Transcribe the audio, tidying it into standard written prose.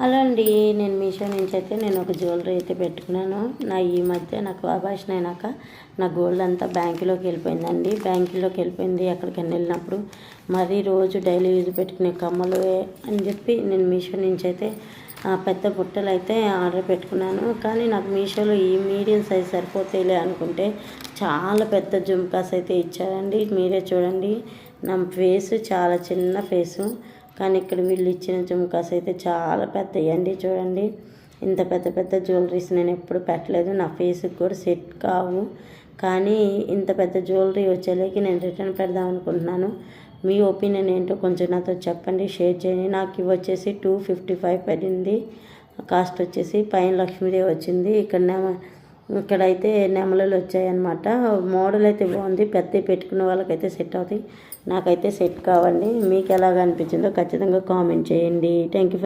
Hello అండి, నేను మీషో నుంచి అయితే నేను ఒక జ్యువెలరీ అయితే పెట్టుకున్నాను. ఈ మధ్య నాకు అబార్షన్ అయినాక నా గోల్డ్ అంతా బ్యాంకులోకి వెళ్ళిపోయిందండి. బ్యాంకులోకి వెళ్ళిపోయింది. ఎక్కడికైనా వెళ్ళినప్పుడు మరీ రోజు డైలీ యూజ్ పెట్టుకునే కమ్మలు అని చెప్పి నేను మీషో నుంచి అయితే పెద్ద బుట్టలు అయితే ఆర్డర్ పెట్టుకున్నాను. కానీ నాకు మీషోలో ఈ మీడియం సైజ్ సరిపోతాయిలే అనుకుంటే చాలా పెద్ద జుమ్కాస్ అయితే ఇచ్చారండి. మీరే చూడండి, నా ఫేసు చాలా చిన్న ఫేసు, కానీ ఇక్కడ వీళ్ళు ఇచ్చిన జుమ్కాస్ అయితే చాలా పెద్దవి అండి. చూడండి, ఇంత పెద్ద పెద్ద జ్యువెలరీస్ నేను ఎప్పుడు పెట్టలేదు, నా ఫేస్కి కూడా సెట్ కావు. కానీ ఇంత పెద్ద జ్యువెలరీ వచ్చేలేకి నేను రిటర్న్ పెడదాం అనుకుంటున్నాను. మీ ఒపీనియన్ ఏంటో కొంచెం నాతో చెప్పండి, షేర్ చేయండి. నాకు ఇవి వచ్చేసి 255 పడింది. కాస్ట్ వచ్చేసి పైన లక్ష్మీదేవి వచ్చింది. ఇక్కడైతే నెమలలు వచ్చాయన్నమాట. మోడల్ అయితే బాగుంది, పెద్దవి పెట్టుకున్న వాళ్ళకైతే సెట్ అవుతాయి. నాకైతే సెట్ కావండి. మీకు ఎలాగ అనిపించిందో ఖచ్చితంగా కామెంట్ చేయండి. Thank you.